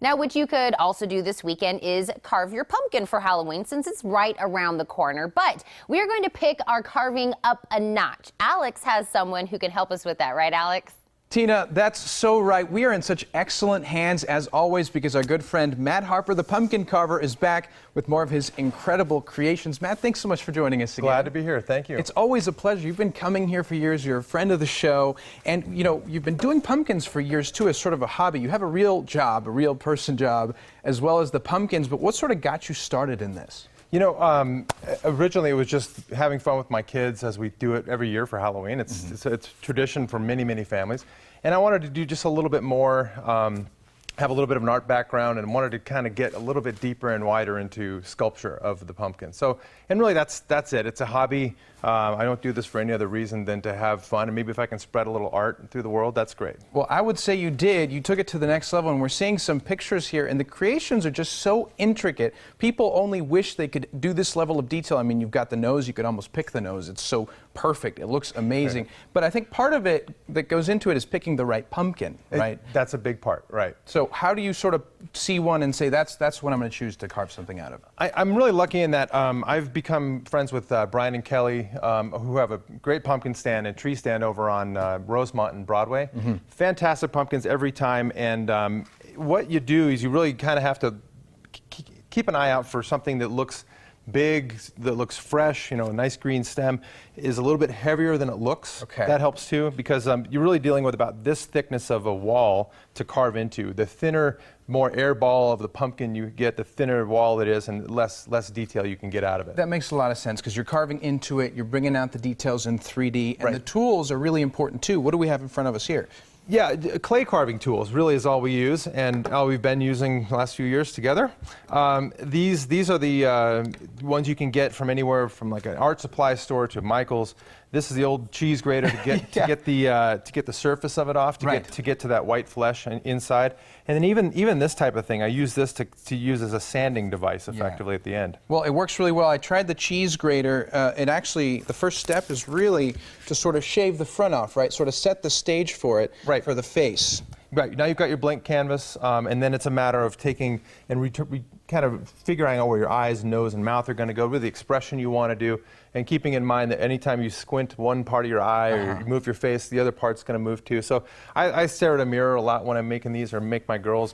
Now, what you could also do this weekend is carve your pumpkin for Halloween, since it's right around the corner. But we are going to pick our carving up a notch. Alex has someone who can help us with that, right, Alex? Tina, that's so right. We are in such excellent hands as always because our good friend Matt Harper, the pumpkin carver, is back with more of his incredible creations. Matt, thanks so much for joining us again. Glad to be here. Thank you. It's always a pleasure. You've been coming here for years. You're a friend of the show. And, you know, you've been doing pumpkins for years, too, as sort of a hobby. You have a real job, a real person job, as well as the pumpkins. But what sort of got you started in this? You know, originally it was just having fun with my kids as we do it every year for Halloween. It's a tradition for many, many families. And I wanted to do just a little bit more, have a little bit of an art background, and wanted to kind of get a little bit deeper and wider into sculpture of the pumpkin. So, and really that's it. It's a hobby. I don't do this for any other reason than to have fun, and maybe if I can spread a little art through the world, that's great. Well, I would say you did. You took it to the next level, and we're seeing some pictures here, and the creations are just so intricate. People only wish they could do this level of detail. I mean, you've got the nose. You could almost pick the nose. It's so perfect. It looks amazing. Right. But I think part of it that goes into it is picking the right pumpkin, right? That's a big part, right. So how do you sort of see one and say, that's what I'm going to choose to carve something out of? I'm really lucky in that I've become friends with Brian and Kelly, who have a great pumpkin stand and tree stand over on Rosemont and Broadway. Fantastic pumpkins every time, and what you do is you really kind of have to keep an eye out for something that looks big, that looks fresh, you know, a nice green stem, is a little bit heavier than it looks. Okay. That helps too, because you're really dealing with about this thickness of a wall to carve into. The thinner, more air ball of the pumpkin you get, the thinner wall it is, and less detail you can get out of it. That makes a lot of sense, because you're carving into it, you're bringing out the details in 3D, and right. The tools are really important too. What do we have in front of us here? Yeah, clay carving tools really is all we use, and all we've been using the last few years together. These are the ones you can get from anywhere, from like an art supply store to Michael's. This is the old cheese grater to get to get the surface of it off, to get to that white flesh inside. And then even this type of thing, I use this to use as a sanding device effectively at the end. Well, it works really well. I tried the cheese grater. It actually, the first step is really to sort of shave the front off, right? Sort of set the stage for it, for the face. Right, now you've got your blank canvas, and then it's a matter of taking and kind of figuring out where your eyes, nose, and mouth are going to go, with the expression you want to do, and keeping in mind that anytime you squint one part of your eye or you move your face, the other part's going to move too. So I stare at a mirror a lot when I'm making these, or make my girls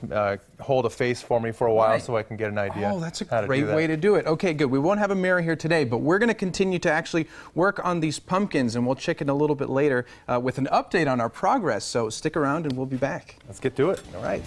hold a face for me for a while so I can get an idea. Oh, that's a great way to do it. Okay, good. We won't have a mirror here today, but we're going to continue to actually work on these pumpkins, and we'll check in a little bit later with an update on our progress. So stick around and we'll be back. Let's get to it. All right.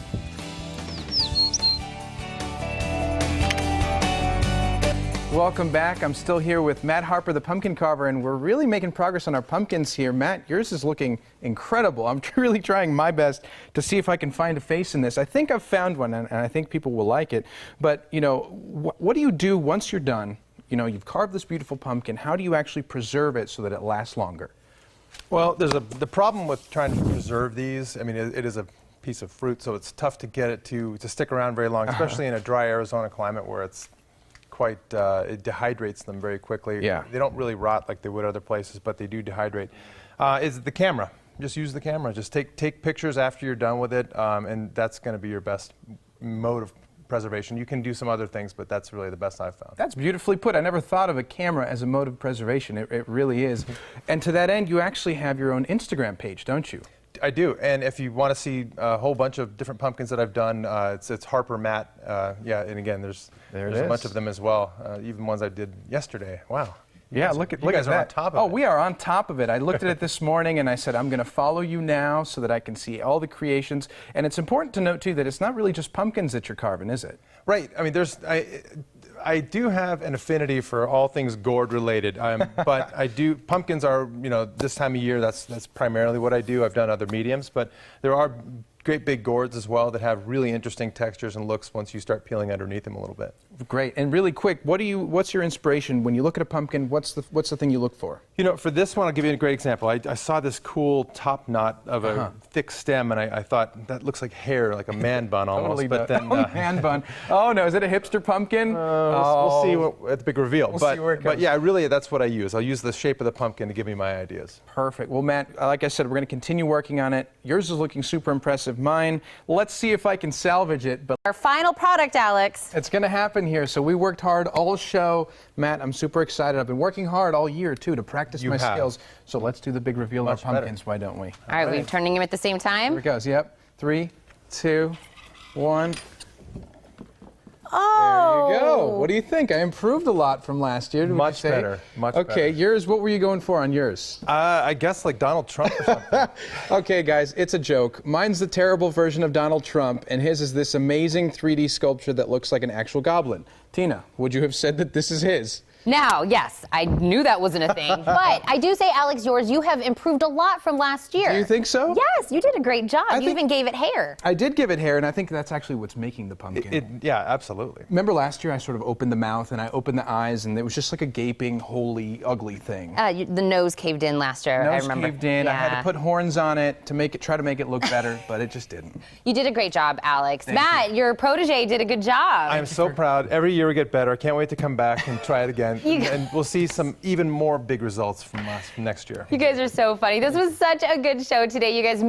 Welcome back. I'm still here with Matt Harper, the pumpkin carver, and we're really making progress on our pumpkins here. Matt, yours is looking incredible. I'm really trying my best to see if I can find a face in this. I think I've found one, and I think people will like it. But, you know, what do you do once you're done? You know, you've carved this beautiful pumpkin. How do you actually preserve it so that it lasts longer? Well, the problem with trying to preserve these, I mean, it is a piece of fruit, so it's tough to get it to stick around very long, especially in a dry Arizona climate where it's quite, it dehydrates them very quickly. Yeah. They don't really rot like they would other places, but they do dehydrate. Is the camera. Just use the camera. Just take pictures after you're done with it, and that's going to be your best mode of preservation. You can do some other things, but that's really the best I've found. That's beautifully put. I never thought of a camera as a mode of preservation. It really is. And to that end, you actually have your own Instagram page, don't you? I do, and if you want to see a whole bunch of different pumpkins that I've done, it's Harper Matt. Yeah, and again, there's a bunch of them as well, even ones I did yesterday. Wow. Yeah, look at that. You guys are on top of it. Oh, we are on top of it. I looked at it this morning and I said, I'm going to follow you now so that I can see all the creations. And it's important to note, too, that it's not really just pumpkins that you're carving, is it? Right. I mean, I do have an affinity for all things gourd related, but pumpkins are, you know, this time of year, that's primarily what I do. I've done other mediums, but there are great big gourds as well that have really interesting textures and looks once you start peeling underneath them a little bit. Great. And really quick, what's your inspiration when you look at a pumpkin? What's the thing you look for? You know, for this one, I'll give you a great example. I saw this cool top knot of a thick stem, and I thought that looks like hair, like a man bun almost. Totally but then man bun. Oh no, is it a hipster pumpkin? We'll see at the big reveal. We'll see where it comes. But yeah, really, that's what I use. I'll use the shape of the pumpkin to give me my ideas. Perfect. Well, Matt, like I said, we're going to continue working on it. Yours is looking super impressive. of mine. Let's see if I can salvage it. But Our final product, Alex. it's going to happen here. So we worked hard all show. Matt, I'm super excited. I've been working hard all year, too, to practice my skills. So let's do the big reveal of our pumpkins. Why don't we? All right, we're turning them at the same time. Here it goes. Yep. 3, 2, 1. Oh. There you go. What do you think? I improved a lot from last year. Much better. Much better. Okay, yours, what were you going for on yours? I guess like Donald Trump or something. Okay, guys, it's a joke. Mine's the terrible version of Donald Trump, and his is this amazing 3D sculpture that looks like an actual goblin. Tina, would you have said that this is his? Now, yes, I knew that wasn't a thing, but I do say, Alex, yours, you have improved a lot from last year. Do you think so? Yes, you did a great job. You even gave it hair. I did give it hair, and I think that's actually what's making the pumpkin. Yeah, absolutely. Remember last year I sort of opened the mouth and I opened the eyes, and it was just like a gaping, holy, ugly thing. The nose caved in last year, I remember. Nose caved in. Yeah. I had to put horns on it to try to make it look better, but it just didn't. You did a great job, Alex. Thank Matt, your protege did a good job. I am so proud. Every year we get better. I can't wait to come back and try it again. And we'll see some even more big results from next year. You guys are so funny. This was such a good show today. You guys